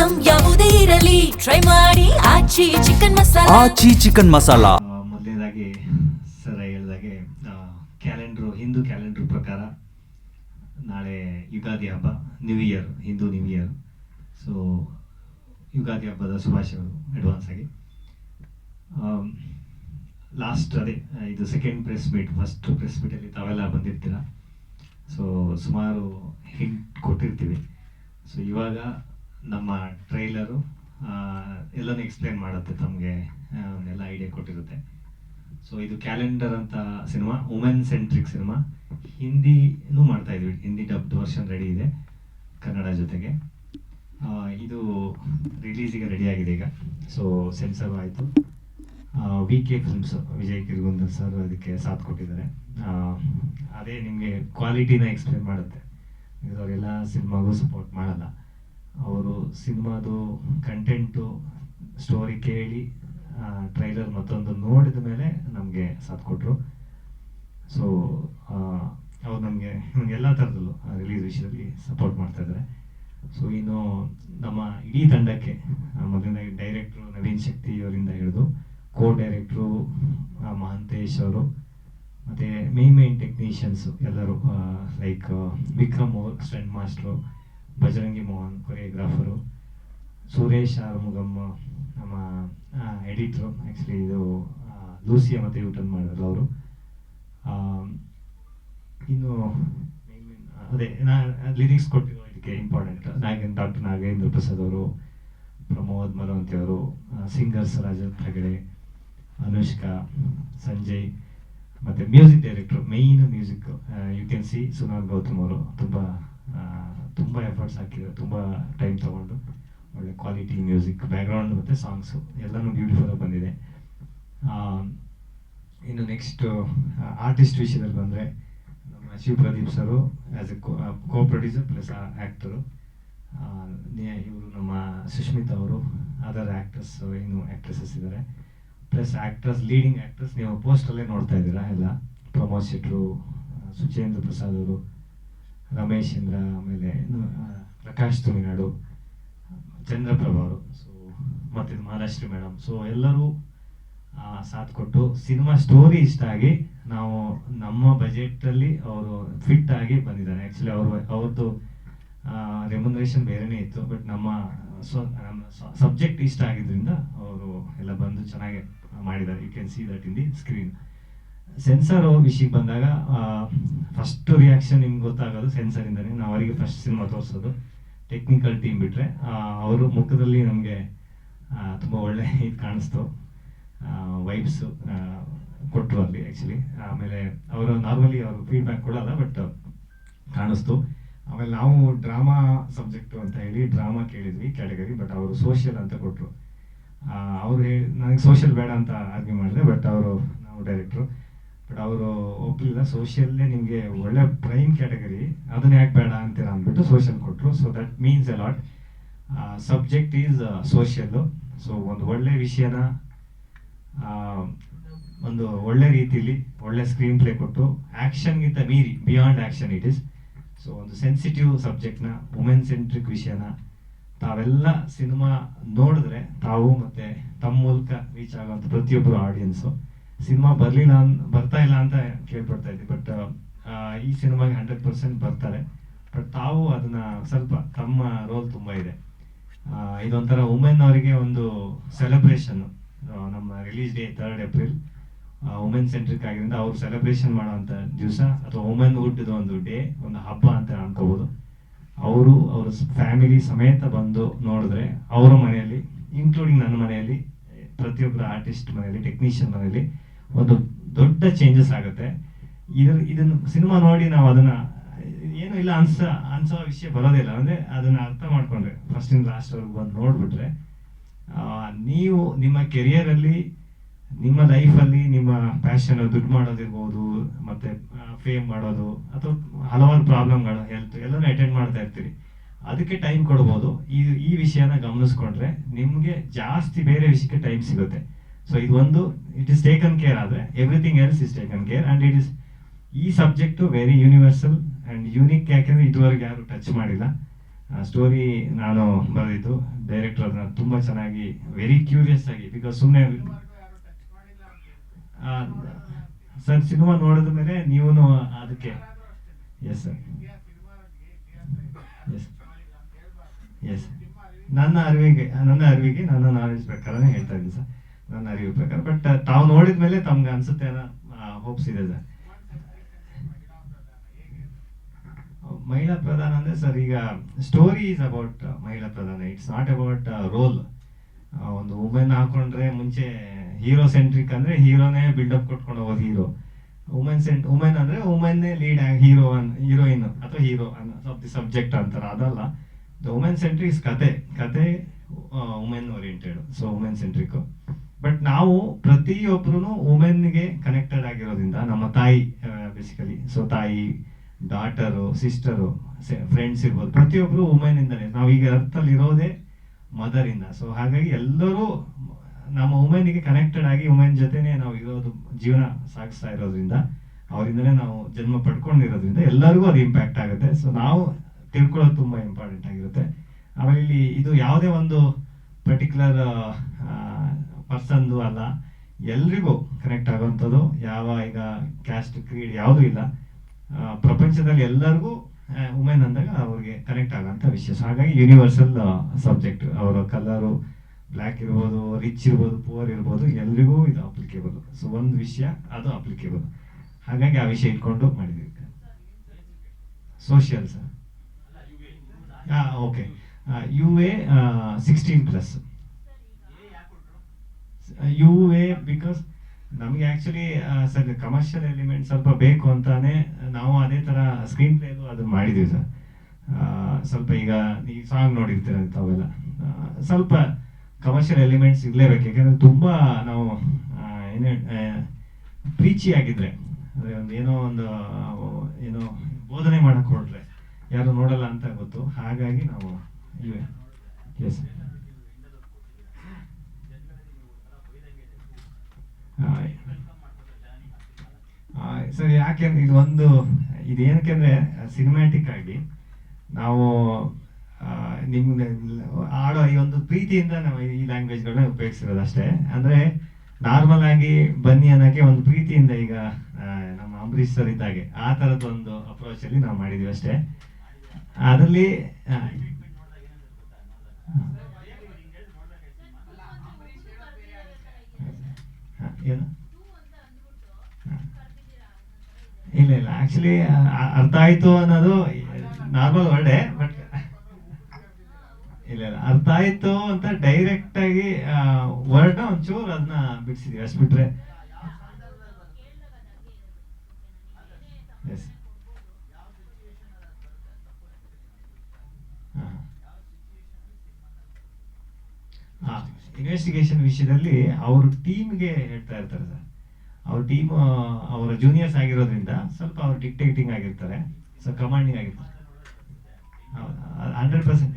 Item ಯಾವುದೇ ಇರಲಿ try ಮಾಡಿ ಆಚಿ ಚಿಕನ್ ಮಸಾಲಾ. ಆಚಿ ಚಿಕನ್ ಮಸಾಲಾ. ಮೊದಲನೇದಾಗಿ ಸರ್ ಹೇಳಿದಾಗೆ ಹಿಂದೂ ಕ್ಯಾಲೆಂಡರ್ ಪ್ರಕಾರ ನಾಳೆ ಯುಗಾದಿ ಹಬ್ಬ, new year, Hindu new year. So Ugadi ಹಬ್ಬದ ಶುಭಾಶಯಗಳು ಅಡ್ವಾನ್ಸ್ ಆಗಿ. ಲಾಸ್ಟ್ ಇದು second press meet. First press ಮೀಟಲ್ಲಿ ತಾವೆಲ್ಲ ಬಂದಿರ್ತೀರ. ಸೊ ಸುಮಾರು ಹಿಂಟ್ ಕೊಟ್ಟಿರ್ತೀವಿ. ಸೊ ಇವಾಗ ನಮ್ಮ ಟ್ರೈಲರು ಎಲ್ಲನೂ ಎಕ್ಸ್ಪ್ಲೇನ್ ಮಾಡುತ್ತೆ, ತಮಗೆ ಎಲ್ಲ ಐಡಿಯಾ ಕೊಟ್ಟಿರುತ್ತೆ. ಸೊ ಇದು ಕ್ಯಾಲೆಂಡರ್ ಅಂತ ಸಿನಿಮಾ, ವುಮೆನ್ ಸೆಂಟ್ರಿಕ್ ಸಿನಿಮಾ. ಹಿಂದಿನೂ ಮಾಡ್ತಾ ಇದ್ವಿ, ಹಿಂದಿ ಡಬ್ಡ್ ವರ್ಷನ್ ರೆಡಿ ಇದೆ ಕನ್ನಡ ಜೊತೆಗೆ. ಇದು ರಿಲೀಸಿಗೆ ರೆಡಿ ಆಗಿದೆ ಈಗ. ಸೊ ಸೆನ್ಸರ್ ಆಯಿತು. VK ಫಿಲ್ಮ್ಸ್, ವಿಜಯ್ ಕಿರ್ಗುಂದರ್ ಸರ್ ಅದಕ್ಕೆ ಸಾಥ್ ಕೊಟ್ಟಿದ್ದಾರೆ. ಅದೇ ನಿಮಗೆ ಕ್ವಾಲಿಟಿನ ಎಕ್ಸ್ಪ್ಲೇನ್ ಮಾಡುತ್ತೆ. ಬಿಕಾಸ್ ಅವರೆಲ್ಲ ಸಿನಿಮಾಗೂ ಸಪೋರ್ಟ್ ಮಾಡಲ್ಲ. ಅವರು ಸಿನಿಮಾದು ಕಂಟೆಂಟು, ಸ್ಟೋರಿ ಕೇಳಿ ಟ್ರೈಲರ್ ಮತ್ತೊಂದು ನೋಡಿದ ಮೇಲೆ ನಮಗೆ ಸಾಥ್ ಕೊಟ್ಟರು. ಸೊ ಅವ್ರು ನಮಗೆಲ್ಲ ಥರದಲ್ಲೂ ರಿಲೀಸ್ ವಿಷಯದಲ್ಲಿ ಸಪೋರ್ಟ್ ಮಾಡ್ತಾ ಇದ್ದಾರೆ. ಸೊ ಇನ್ನು ನಮ್ಮ ಇಡೀ ತಂಡಕ್ಕೆ ಮೊದಲನೇದಾಗಿ ಡೈರೆಕ್ಟ್ರು ನವೀನ್ ಶಕ್ತಿ ಅವರಿಂದ ಹಿಡಿದು ಡೈರೆಕ್ಟ್ರು ಮಹಾಂತೇಶ್ ಅವರು, ಮತ್ತು ಮೇನ್ ಟೆಕ್ನಿಷಿಯನ್ಸು ಎಲ್ಲರೂ, ಲೈಕ್ ವಿಕ್ರಮ್ ಅವರು stunt master, Bajarangi Mohan choreographer, Suresh Arumugam ನಮ್ಮ ಎಡಿಟ್ರು. ಆ್ಯಕ್ಚುಲಿ ಇದು ಲೂಸಿಯಾ ಮತ್ತು ಯೂಟರ್ನ್ ಮಾಡಿದ್ರು ಅವರು. ಇನ್ನು ಅದೇ ಲಿರಿಕ್ಸ್ ಕೊಟ್ಟಿರೋ ಇದಕ್ಕೆ ಇಂಪಾರ್ಟೆಂಟ್ ಡಾಕ್ಟರ್ ನಾಗೇಂದ್ರ ಪ್ರಸಾದ್ ಅವರು, ಪ್ರಮೋದ್ ಮರವಂತಿ ಅವರು, ಸಿಂಗರ್ಸ್ ರಾಜತ್ ಹೆಗಡೆ, ಅನುಷ್ಕಾ, ಸಂಜಯ್, ಮತ್ತು music director, main music you can see Sunal Gautam ಅವರು ತುಂಬ ಎಫರ್ಟ್ಸ್ ಹಾಕಿದ್ರು, ತುಂಬ ಟೈಮ್ ತೊಗೊಂಡು ಒಳ್ಳೆ ಕ್ವಾಲಿಟಿ ಮ್ಯೂಸಿಕ್, ಬ್ಯಾಕ್ಗ್ರೌಂಡ್ ಮತ್ತು ಸಾಂಗ್ಸು ಎಲ್ಲನೂ ಬ್ಯೂಟಿಫುಲ್ಲಾಗಿ ಬಂದಿದೆ. ಇನ್ನು ನೆಕ್ಸ್ಟ್ ಆರ್ಟಿಸ್ಟ್ ವಿಷಯದಲ್ಲಿ ಬಂದರೆ ನಮ್ಮ Shiv Pradeep sir as a co producer plus actor. ಇವರು ನಮ್ಮ ಸುಷ್ಮಿತಾ ಅವರು, ಅದರ್ ಆ್ಯಕ್ಟರ್ಸ್ ಏನು ಆ್ಯಕ್ಟ್ರೆಸಸ್ ಇದ್ದಾರೆ, ಪ್ಲಸ್ ಆ್ಯಕ್ಟರ್ಸ್, ಲೀಡಿಂಗ್ ಆ್ಯಕ್ಟರ್ಸ್ ನೀವು ಪೋಸ್ಟಲ್ಲೇ ನೋಡ್ತಾ ಇದ್ದೀರಾ ಎಲ್ಲ. ಪ್ರಮೋದ್ ಶೆಟ್ರು, ಸುಚೇಂದ್ರ ಪ್ರಸಾದ್ ಅವರು, ರಮೇಶ್ ಚಂದ್ರ, ಆಮೇಲೆ ಪ್ರಕಾಶ್ ತುಮಿನಾಡು, ಚಂದ್ರಪ್ರಭಾ ಅವರು, ಸೊ ಮತ್ತು ಮಹಾಲಕ್ಷ್ಮಿ ಮೇಡಮ್. ಸೊ ಎಲ್ಲರೂ ಸಾಥ್ ಕೊಟ್ಟು ಸಿನಿಮಾ ಸ್ಟೋರಿ ಇಷ್ಟ ಆಗಿ ನಾವು ನಮ್ಮ ಬಜೆಟಲ್ಲಿ ಅವರು ಫಿಟ್ ಆಗಿ ಬಂದಿದ್ದಾರೆ. ಆ್ಯಕ್ಚುಲಿ ಅವ್ರದ್ದು ರೆಮ್ಯುನರೇಷನ್ ಬೇರೆನೇ ಇತ್ತು, ಬಟ್ ನಮ್ಮ ಸಬ್ಜೆಕ್ಟ್ ಇಷ್ಟ ಆಗಿದ್ದರಿಂದ ಅವರು ಎಲ್ಲ ಬಂದು ಚೆನ್ನಾಗಿ ಮಾಡಿದ್ದಾರೆ. You can see that in the screen. Censor ವಿಷಯಕ್ಕೆ ಬಂದಾಗ ಫಸ್ಟ್ ರಿಯಾಕ್ಷನ್ ನಿಮ್ಗೆ ಗೊತ್ತಾಗೋದು ಸೆನ್ಸರಿಂದನೇ. ನಾವು ಅವರಿಗೆ ಫಸ್ಟ್ ಸಿನಿಮಾ ತೋರಿಸೋದು. ಟೆಕ್ನಿಕಲ್ ಟೀಮ್ ಬಿಟ್ಟರೆ ಅವರು ಮುಖದಲ್ಲಿ ನಮಗೆ ತುಂಬ ಒಳ್ಳೆ ಇದು ಕಾಣಿಸ್ತು, ವೈಬ್ಸು ಕೊಟ್ಟರು ಅಲ್ಲಿ ಆ್ಯಕ್ಚುಲಿ. ಆಮೇಲೆ ಅವರು ನಾರ್ಮಲಿ ಅವರು ಫೀಡ್ಬ್ಯಾಕ್ ಕೊಡಲ್ಲ, ಬಟ್ ಕಾಣಿಸ್ತು. ಆಮೇಲೆ ನಾವು ಡ್ರಾಮಾ ಸಬ್ಜೆಕ್ಟು ಅಂತ ಹೇಳಿ ಡ್ರಾಮಾ ಕೇಳಿದ್ವಿ ಕ್ಯಾಟಗರಿ, ಬಟ್ ಅವರು ಸೋಷಿಯಲ್ ಅಂತ ಕೊಟ್ಟರು. ಅವರು ನನಗೆ ಸೋಷಿಯಲ್ ಬೇಡ ಅಂತ ಆರ್ಗ್ಯೂ ಮಾಡಿದೆ, ಬಟ್ ನಾವು ಡೈರೆಕ್ಟ್ರು, ಬಟ್ ಅವರು ಒಪ್ಪಲಿಲ್ಲ. ಸೋಷಿಯಲ್ಲೇ ನಿಮಗೆ ಒಳ್ಳೆ ಪ್ರೈಮ್ ಕ್ಯಾಟಗರಿ, ಅದನ್ನ ಯಾಕೆ ಬೇಡ ಅಂತೀರ ಅಂದ್ಬಿಟ್ಟು ಸೋಷಿಯಲ್ ಕೊಟ್ಟರು. So that means A lot. Subject is social. So ಒಂದು ಒಳ್ಳೆ ವಿಷಯನ ಒಂದು ಒಳ್ಳೆ ರೀತಿಯಲ್ಲಿ ಒಳ್ಳೆ ಸ್ಕ್ರೀನ್ ಪ್ಲೇ ಕೊಟ್ಟು, ಆ್ಯಕ್ಷನ್ಗಿಂತ ಮೀರಿ beyond action it is. So ಒಂದು ಸೆನ್ಸಿಟಿವ್ ಸಬ್ಜೆಕ್ಟ್ನ, ವುಮೆನ್ ಸೆಂಟ್ರಿಕ್ ವಿಷಯನ ತಾವೆಲ್ಲ ಸಿನಿಮಾ ನೋಡಿದ್ರೆ ತಾವು ಮತ್ತು ತಮ್ಮ ಮೂಲಕ ರೀಚ್ ಆಗೋಂಥ ಪ್ರತಿಯೊಬ್ಬರು ಆಡಿಯನ್ಸು ಸಿನಿಮಾ ಬರ್ತಾ ಇಲ್ಲ ಅಂತ ಕೇಳ್ಪಡ್ತಾ ಇದ್ವಿ, ಬಟ್ ಈ ಸಿನಿಮಾಗೆ 100% ಬರ್ತಾರೆ. ಬಟ್ ತಾವು ಅದನ್ನ ಸ್ವಲ್ಪ ತಮ್ಮ ರೋಲ್ ತುಂಬ ಇದೆ. ಇದೊಂಥರ ವುಮೆನ್ ಅವರಿಗೆ ಒಂದು ಸೆಲೆಬ್ರೇಷನ್ನು. ನಮ್ಮ release day 3rd April women centric ಆಗಿರಿಂದ ಅವ್ರು ಸೆಲೆಬ್ರೇಷನ್ ಮಾಡೋವಂಥ ದಿವಸ, ಅಥವಾ ವುಮೆನ್ ವುಡ್ದು ಒಂದು ಡೇ, ಒಂದು ಹಬ್ಬ ಅಂತ ಅನ್ಕೋಬೋದು. ಅವ್ರ ಫ್ಯಾಮಿಲಿ ಸಮೇತ ಬಂದು ನೋಡಿದ್ರೆ ಅವರ ಮನೆಯಲ್ಲಿ, ಇನ್ಕ್ಲೂಡಿಂಗ್ ನನ್ನ ಮನೆಯಲ್ಲಿ, ಪ್ರತಿಯೊಬ್ಬರ ಆರ್ಟಿಸ್ಟ್ ಮನೆಯಲ್ಲಿ, ಟೆಕ್ನಿಷಿಯನ್ ಮನೆಯಲ್ಲಿ ಒಂದು ದೊಡ್ಡ ಚೇಂಜಸ್ ಆಗುತ್ತೆ. ಇದನ್ನು ಸಿನಿಮಾ ನೋಡಿ ನಾವು ಅದನ್ನ ಏನೂ ಇಲ್ಲ ಅನ್ಸೋ ವಿಷಯ ಬರೋದಿಲ್ಲ. ಅಂದರೆ ಅದನ್ನ ಅರ್ಥ ಮಾಡ್ಕೊಂಡ್ರೆ ಫಸ್ಟಿಂದ ಲಾಸ್ಟ್ವರೆಗೂ ಬಂದು ನೋಡ್ಬಿಟ್ರೆ ನೀವು ನಿಮ್ಮ ಕೆರಿಯರಲ್ಲಿ, ನಿಮ್ಮ ಲೈಫಲ್ಲಿ, ನಿಮ್ಮ ಪ್ಯಾಷನ್, ದುಡ್ಡು ಮಾಡೋದಿರ್ಬೋದು, ಮತ್ತು ಫೇಮ್ ಮಾಡೋದು, ಅಥವಾ ಹಲವಾರು ಪ್ರಾಬ್ಲಮ್ಗಳು, ಹೆಲ್ತ್ ಎಲ್ಲನೂ ಅಟೆಂಡ್ ಮಾಡ್ತಾ ಇರ್ತೀರಿ. ಅದಕ್ಕೆ ಟೈಮ್ ಕೊಡ್ಬೋದು. ಈ ವಿಷಯನ ಗಮನಿಸ್ಕೊಂಡ್ರೆ ನಿಮಗೆ ಜಾಸ್ತಿ ಬೇರೆ ವಿಷಯಕ್ಕೆ ಟೈಮ್ ಸಿಗುತ್ತೆ. ಸೊ ಇದೊಂದು ಇಟ್ ಇಸ್ ಟೇಕನ್ ಕೇರ್ ಆದರೆ everything else is taken care. And it is, ಈ subject very universal and unique. ಯಾಕೆಂದರೆ ಇದುವರೆಗೆ ಯಾರು ಟಚ್ ಮಾಡಿಲ್ಲ. ಸ್ಟೋರಿ ನಾನು ಬರೆದಿದ್ದು, ಡೈರೆಕ್ಟರ್ ಅದನ್ನ ತುಂಬ ಚೆನ್ನಾಗಿ ವೆರಿ ಕ್ಯೂರಿಯಸ್ ಆಗಿ, ಬಿಕಾಸ್ ಸುಮ್ಮನೆ ಸರ್ ಸಿನಿಮಾ ನೋಡಿದ ಮೇಲೆ ನೀವು ಅದಕ್ಕೆ ಎಸ್ ಸರ್ ಎಸ್ ಎಸ್ ನನ್ನ ಅರಿವಿಗೆ ನನ್ನ ನಾಲೆಜ್ ಪ್ರಕಾರನೇ ಹೇಳ್ತಾ ಇದ್ದೀನಿ ಸರ್, ನನ್ನ ಅರಿವು ಪ್ರಕಾರ. ಬಟ್ ತಾವು ನೋಡಿದ ಮೇಲೆ ತಮ್ಗೆ ಅನ್ಸುತ್ತೆ ಅನ್ನೋ ಹೋಪ್ಸ್ ಇದೆ ಸರ್. ಮಹಿಳಾ ಪ್ರಧಾನ ಅಂದ್ರೆ ಸರ್, ಈಗ ಸ್ಟೋರಿ ಈಸ್ ಅಬೌಟ್ ಮಹಿಳಾ ಪ್ರಧಾನ, ಇಟ್ಸ್ ನಾಟ್ ಅಬೌಟ್ ರೋಲ್. ಒಂದು ವುಮೆನ್ ಹಾಕೊಂಡ್ರೆ ಮುಂಚೆ ಹೀರೋ ಸೆಂಟ್ರಿಕ್ ಅಂದ್ರೆ ಹೀರೋನೇ ಬಿಲ್ಡಪ್ ಕೊಟ್ಕೊಂಡು ಹೋಗೋದು ಹೀರೋ. ವುಮೆನ್ ಅಂದ್ರೆ ವುಮೆನ್ನೇ ಲೀಡ್ ಹೀರೋಯಿನ್ ಅಥವಾ ಹೀರೋ ಆಫ್ ದಿ ಸಬ್ಜೆಕ್ಟ್ ಅಂತಾರೆ, ಅದಲ್ಲ. ವುಮೆನ್ ಸೆಂಟ್ರಿಕ್ ಕತೆ women oriented, so women centric. But ನಾವು ಪ್ರತಿಯೊಬ್ಬರು ವುಮೆನ್ಗೆ ಕನೆಕ್ಟೆಡ್ ಆಗಿರೋದ್ರಿಂದ, ನಮ್ಮ ತಾಯಿ ಬೇಸಿಕಲಿ, ಸೊ ತಾಯಿ, ಡಾಟರು, ಸಿಸ್ಟರು, ಫ್ರೆಂಡ್ಸ್ ಇರ್ಬೋದು, ಪ್ರತಿಯೊಬ್ಬರು ವುಮೆನ್ ಇಂದಲೇ. ನಾವೀಗ ಅರ್ಥಲ್ಲಿ ಇರೋದೇ ಮದರ್ ಇಂದ. ಸೊ ಹಾಗಾಗಿ ಎಲ್ಲರೂ ನಮ್ಮ ವುಮೆನ್ಗೆ ಕನೆಕ್ಟೆಡ್ ಆಗಿ ವುಮೆನ್ ಜೊತೆನೆ ನಾವು ಇರೋದು, ಜೀವನ ಸಾಗಿಸ್ತಾ ಇರೋದ್ರಿಂದ, ಅವರಿಂದಲೇ ನಾವು ಜನ್ಮ ಪಡ್ಕೊಂಡಿರೋದ್ರಿಂದ ಎಲ್ಲರಿಗೂ ಅದು ಇಂಪ್ಯಾಕ್ಟ್ ಆಗುತ್ತೆ. ಸೊ ನಾವು ತಿಳ್ಕೊಳ್ಳೋದು ತುಂಬಾ ಇಂಪಾರ್ಟೆಂಟ್ ಆಗಿರುತ್ತೆ. ಆಮೇಲೆ ಇಲ್ಲಿ ಇದು ಯಾವುದೇ ಒಂದು ಪರ್ಟಿಕ್ಯುಲರ್ ಪರ್ಸನ್ದು ಅಲ್ಲ, ಎಲ್ರಿಗೂ ಕನೆಕ್ಟ್ ಆಗುವಂಥದ್ದು. ಯಾವ ಈಗ ಕ್ಯಾಸ್ಟ್, ಕ್ರೀಡ್ ಯಾವುದೂ ಇಲ್ಲ. ಪ್ರಪಂಚದಲ್ಲಿ ಎಲ್ಲರಿಗೂ ವುಮೆನ್ ಅಂದಾಗ ಅವ್ರಿಗೆ ಕನೆಕ್ಟ್ ಆಗೋಂಥ ವಿಷಯ. ಸೊ ಹಾಗಾಗಿ ಯೂನಿವರ್ಸಲ್ ಸಬ್ಜೆಕ್ಟ್. ಅವರ ಕಲರು ಬ್ಲ್ಯಾಕ್ ಇರ್ಬೋದು, ರಿಚ್ ಇರ್ಬೋದು, ಪುವರ್ ಇರ್ಬೋದು, ಎಲ್ರಿಗೂ ಇದು ಅಪ್ಲಿಕೇಬಲ್. ಸೊ ಒಂದು ವಿಷಯ ಅದು ಅಪ್ಲಿಕೇಬಲ್, ಹಾಗಾಗಿ ಆ ವಿಷಯ ಇಟ್ಕೊಂಡು ಮಾಡಿದ್ವಿ. Social sir, okay. UA 16+. UA because ನಮಗೆ ಆ್ಯಕ್ಚುಲಿ ಸರ್ ಕಮರ್ಷಿಯಲ್ ಎಲಿಮೆಂಟ್ ಸ್ವಲ್ಪ ಬೇಕು ಅಂತಾನೆ ನಾವು ಅದೇ ಥರ ಸ್ಕ್ರೀನ್ ಪ್ಲೇದು ಅದನ್ನ ಮಾಡಿದ್ದೀವಿ ಸರ್. ಸ್ವಲ್ಪ ಈಗ ಈ ಸಾಂಗ್ ನೋಡಿರ್ತೀರ ತಾವೆಲ್ಲ, ಸ್ವಲ್ಪ ಕಮರ್ಷಿಯಲ್ ಎಲಿಮೆಂಟ್ಸ್ ಇರಲೇಬೇಕು. ಯಾಕಂದರೆ ತುಂಬ ನಾವು ಏನೇ ಪ್ರೀಚಿ ಆಗಿದ್ರೆ, ಅಂದರೆ ಏನೋ ಬೋಧನೆ ಮಾಡಕ್ಕೆ ಹೊರಟ್ರೆ ಯಾರು ನೋಡಲ್ಲ ಅಂತ ಗೊತ್ತು. ಹಾಗಾಗಿ ನಾವು ಎಸ್ ಸರ್, ಯಾಕೆಂದ್ರೆ ಇದೇನಕ್ಕೆಂದ್ರೆ ಸಿನಿಮ್ಯಾಟಿಕ್ ಆಗಿ ನಾವು ನಿಮ್ಗೆ ಆಡೋ ಈ ಒಂದು ಪ್ರೀತಿಯಿಂದ ನಾವು ಈ ಲ್ಯಾಂಗ್ವೇಜ್ಗಳನ್ನ ಉಪಯೋಗಿಸಿರೋದು ಅಷ್ಟೇ. ಅಂದ್ರೆ ನಾರ್ಮಲ್ ಆಗಿ ಬನ್ನಿ ಅನ್ನೋಕ್ಕೆ ಒಂದು ಪ್ರೀತಿಯಿಂದ, ಈಗ ನಮ್ಮ ಅಂಬರೀಶ್ ಸರ್ ಇದ್ದಾಗೆ ಆ ಥರದ್ದು ಒಂದು ಅಪ್ರೋಚ್ ಅಲ್ಲಿ ನಾವು ಮಾಡಿದ್ವಿ ಅಷ್ಟೇ. ಅದರಲ್ಲಿ ಏನು ಇಲ್ಲ ಆಕ್ಚುಲಿ ಅರ್ಥ ಆಯ್ತು ಅನ್ನೋದು ನಾರ್ಮಲ್ ವರ್ಡೇ. ಬಟ್ ಇಲ್ಲ ಅರ್ಥ ಆಯ್ತು ಅಂತ ಡೈರೆಕ್ಟ್ ಆಗಿ ವರ್ಡ್ ಒಂಚೂರು ಅದನ್ನ ಬಿಡಿಸಿದೀವಿ, ಅಷ್ಟು ಬಿಟ್ರೆ. ಎಸ್ ಇನ್ವೆಸ್ಟಿಗೇಷನ್ ವಿಷಯದಲ್ಲಿ ಅವ್ರ ಟೀಮ್ಗೆ ಹೇಳ್ತಾ ಇರ್ತಾರೆ ಸರ್. ಅವ್ರ ಟೀಮ್ ಅವರ ಜೂನಿಯರ್ಸ್ ಆಗಿರೋದ್ರಿಂದ ಸ್ವಲ್ಪ ಅವ್ರು ಡಿಕ್ಟೇಟಿಂಗ್ ಆಗಿರ್ತಾರೆ, ಸೊ ಕಮಾಂಡಿಂಗ್ ಆಗಿರ್ತಾರೆ. 100%